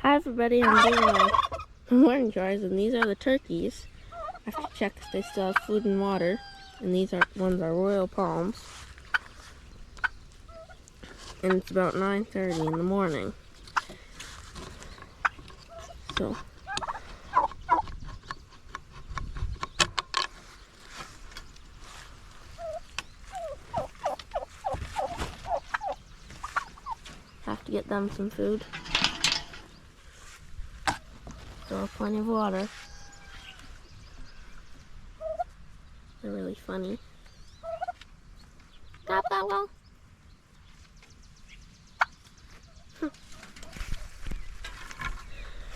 Hi everybody, I'm doing my morning chores, and these are the turkeys. I have to check if they still have food and water. And these ones are royal palms. And it's about 9:30 in the morning. So have to get them some food. Still have plenty of water. They're really funny. Gobble, gobble.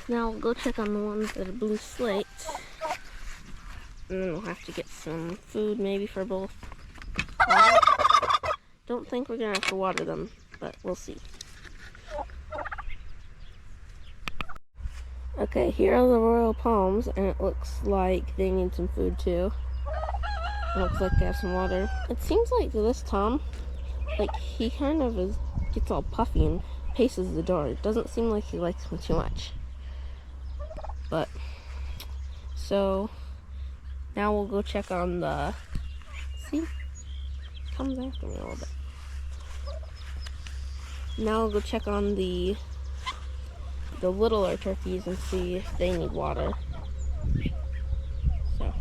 Now we'll go check on the ones that are blue slates. And then we'll have to get some food maybe for both. Don't think we're gonna have to water them, but we'll see. Okay, here are the royal palms, and it looks like they need some food too. It looks like they have some water. It seems like this Tom, like he kind of gets all puffy and paces the door. It doesn't seem like he likes me too much. But, so, now we'll go check on the, see, comes after me a little bit. Now we'll go check on the littler turkeys and see if they need water. So,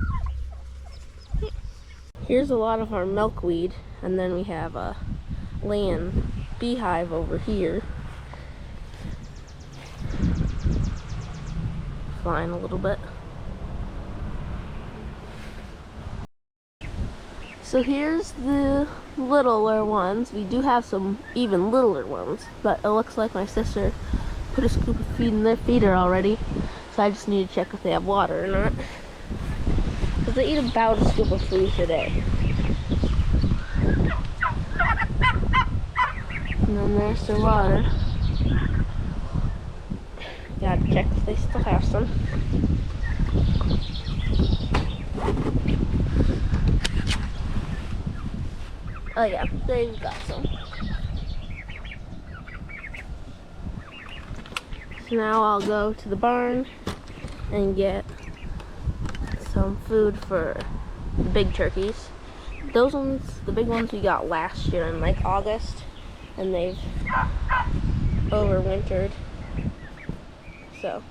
here's a lot of our milkweed, and then we have a laying beehive over here. Flying a little bit. So here's the littler ones. We do have some even littler ones, but it looks like my sister put a scoop of feed in their feeder already, so I just need to check if they have water or not. Because they eat about a scoop of food today. And then there's their water. Gotta check if they still have some. Oh yeah, they've got some. So now I'll go to the barn and get some food for the big turkeys. Those ones, the big ones we got last year in like August, and they've overwintered. So,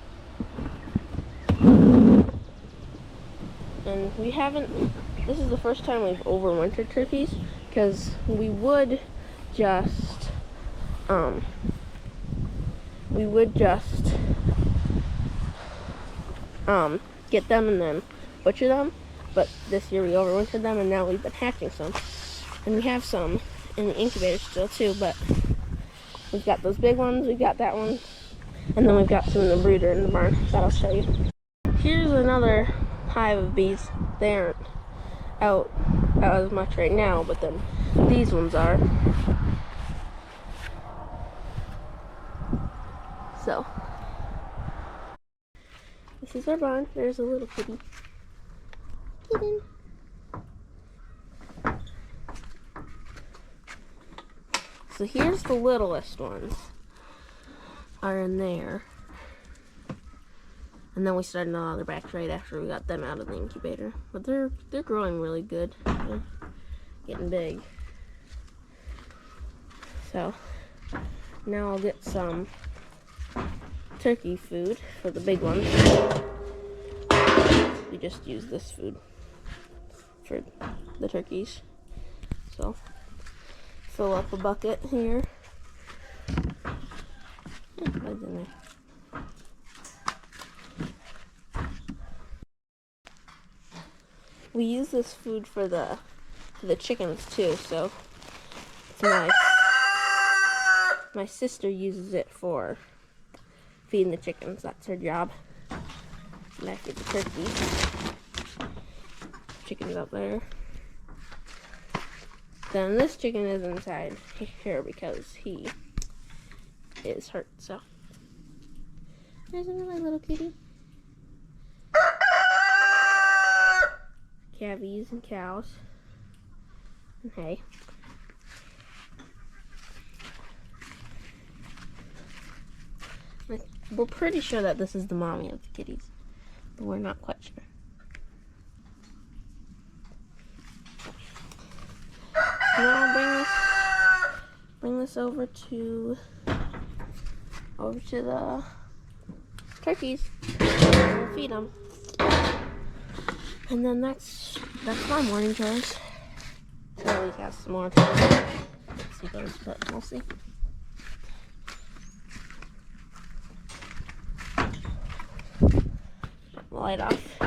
and we haven't, this is the first time we've overwintered turkeys, because we would just get them and then butcher them, but this year we overwintered them, and now we've been hatching some, and we have some in the incubator still too, but we've got those big ones, we've got that one, and then we've got some in the brooder in the barn that I'll show you. Here's another hive of bees. They aren't out as much right now, but then these ones are. So, this is our barn. There's a little kitty. Kitten. So here's the littlest ones. Are in there. And then we started another batch right after we got them out of the incubator. But they're growing really good. They're getting big. So now I'll get some turkey food for the big ones. We just use this food for the turkeys. So fill up a bucket here. What's in there? We use this food for the chickens too, so it's nice. My sister uses it for feeding the chickens. That's her job. And I feed the turkeys. Chicken's up there. Then this chicken is inside here because he is hurt, so. There's another little kitty. Calves and cows. And hay. We're pretty sure that this is the mommy of the kitties, but we're not quite sure. So now I'll bring this over to the turkeys, and we'll feed them. And then that's my morning chores. Charlie has some more chores. Let's see those, but we'll see. Light off.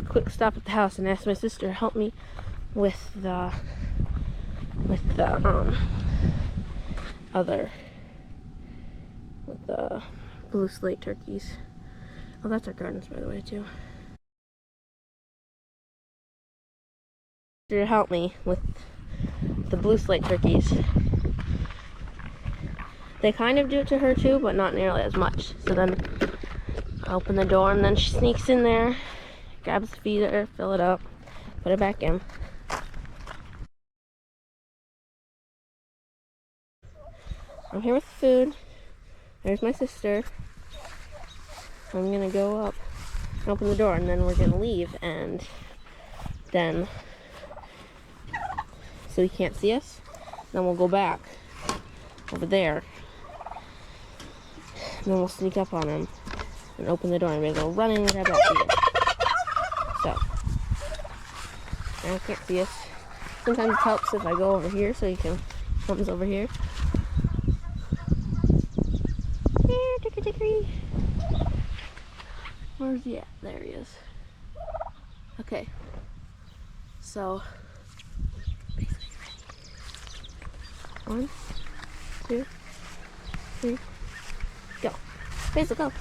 Quick stop at the house and ask my sister to help me with the blue slate turkeys. Oh, that's our gardens, by the way, too. To help me with the blue slate turkeys. They kind of do it to her too, but not nearly as much. So then I open the door and then she sneaks in there, grabs the feeder, fill it up, put it back in. I'm here with the food. There's my sister. I'm gonna go up and open the door, and then we're gonna leave, and then so he can't see us. Then we'll go back over there, and then we'll sneak up on him and open the door, and we're gonna run in and grab that feeder. So now he can't see us. Sometimes it helps if I go over here so he can comes over here. Where's he at? There he is. Okay. So, basically ready. 1, 2, 3, go. Basil, go.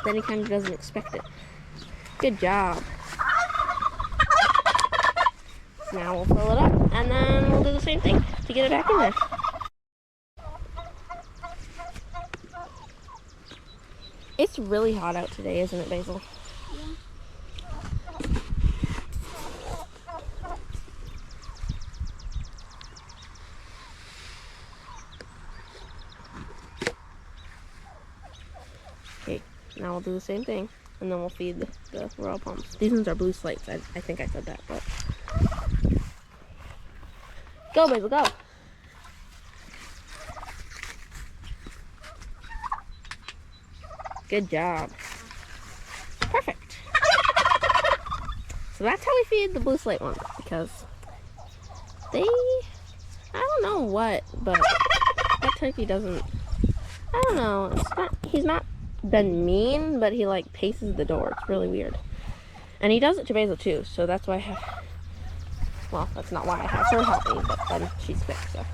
Then he kind of doesn't expect it. Good job. Now we'll fill it up, and then we'll do the same thing to get it back in there. It's really hot out today, isn't it, Basil? Yeah. Okay, now we'll do the same thing, and then we'll feed the royal palms. These ones are blue slates. I think I said that, but go, Basil, go. Good job. Perfect. So that's how we feed the blue slate ones, because I don't know what, but that turkey doesn't, I don't know, he's not been mean, but he like paces the door. It's really weird. And he does it to Basil too, so that's why I have, well, that's not why I have her help me, but then she's sick, so. Do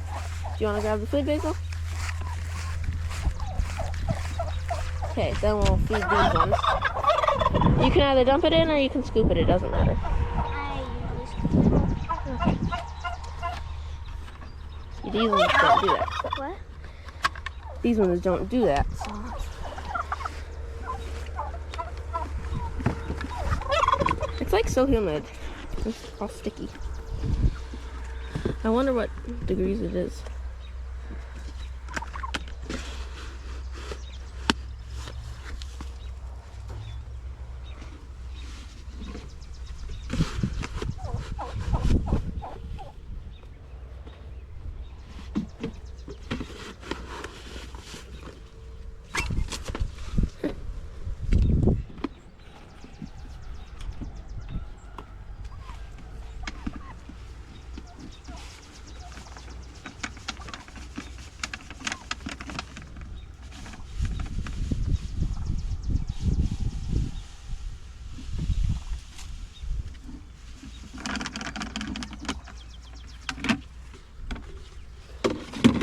you want to grab the food, Basil? Okay, then we'll feed these ones. You can either dump it in or you can scoop it. It doesn't matter. I usually scoop it. Okay. These ones don't do that. What? These ones don't do that. So. It's like so humid. It's all sticky. I wonder what degrees it is.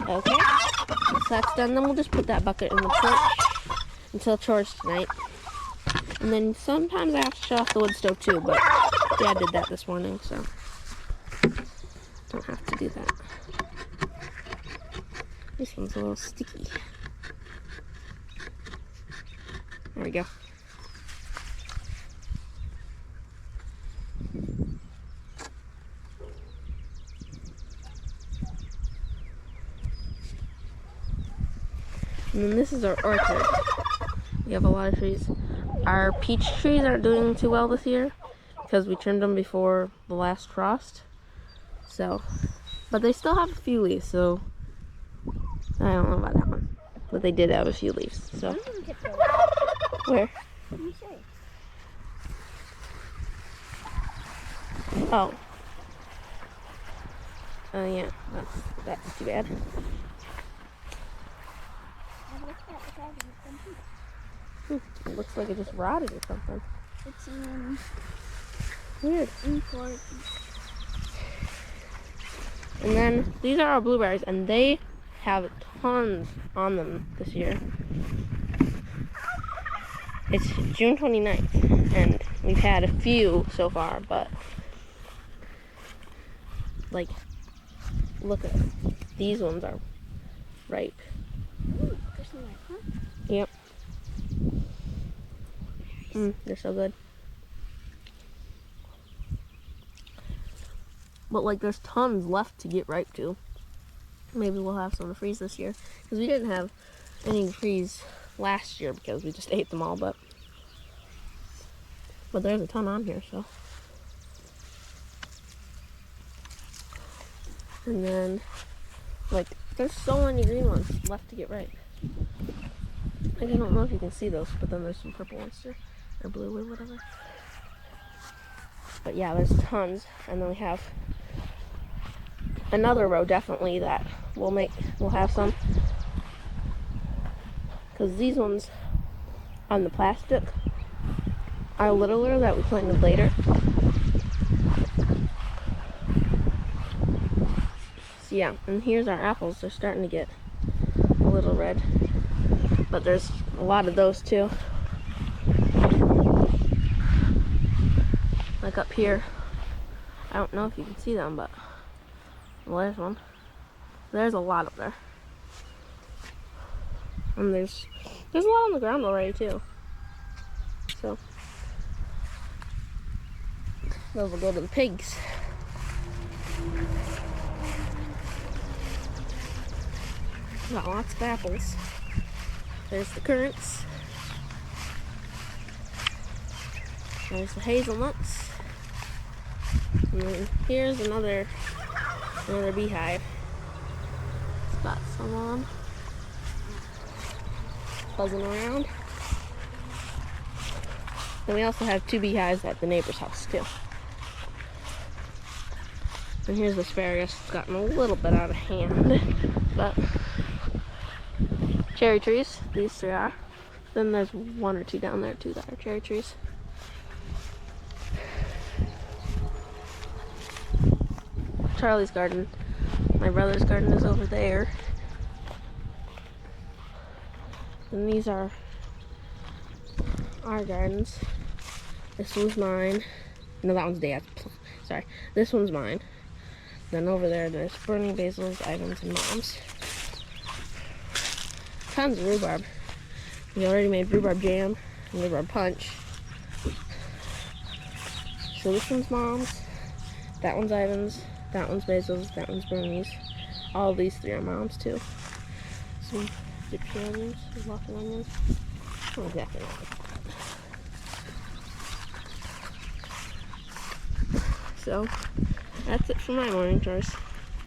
Okay, once that's done, then we'll just put that bucket in the porch until chores tonight. And then sometimes I have to shut off the wood stove too, but Dad did that this morning, so don't have to do that. This one's a little sticky. There we go. And then this is our orchard. We have a lot of trees. Our peach trees aren't doing too well this year because we trimmed them before the last frost. So, but they still have a few leaves, so I don't know about that one. But they did have a few leaves, so. Where? Let me show you. Oh. Oh yeah, that's too bad. It looks like it just rotted or something. It's Weird. important. And then these are our blueberries, and they have tons on them this year. It's June 29th, and we've had a few so far, but like, look at them. These ones are ripe. Ooh, there's some right, huh? Yep. They're so good. But like, there's tons left to get ripe too. Maybe we'll have some to freeze this year, because we didn't have any to freeze last year because we just ate them all. But there's a ton on here, so. And then, like, there's so many green ones left to get ripe. I don't know if you can see those, but then there's some purple ones too, or blue or whatever. But yeah, there's tons, and then we have another row definitely that we'll have some, because these ones on the plastic are littler that we planted later. So yeah, and here's our apples. They're starting to get a little red, but there's a lot of those too. Like up here, I don't know if you can see them, but well, there's one. There's a lot up there. And there's a lot on the ground already too. So those will go to the pigs. Got lots of apples. There's the currants. There's the hazelnuts. And then here's another beehive. It's got some on. Buzzing around. Then we also have 2 beehives at the neighbor's house too. And here's the asparagus. It's gotten a little bit out of hand, but cherry trees, these 3 are. Then there's 1 or 2 down there too that are cherry trees. Charlie's garden, my brother's garden, is over there. And these are our gardens. This one's mine. No, that one's Dad's. Sorry. This one's mine. Then over there's burning basils, Ivan's, and Mom's. Tons of rhubarb. We already made rhubarb jam and rhubarb punch. So this one's Mom's. That one's Ivan's. That one's Basil's. That one's Bernie's. All of these 3 are Mom's too. Some dipped onions, lots of onions. Not exactly like that. So that's it for my morning chores.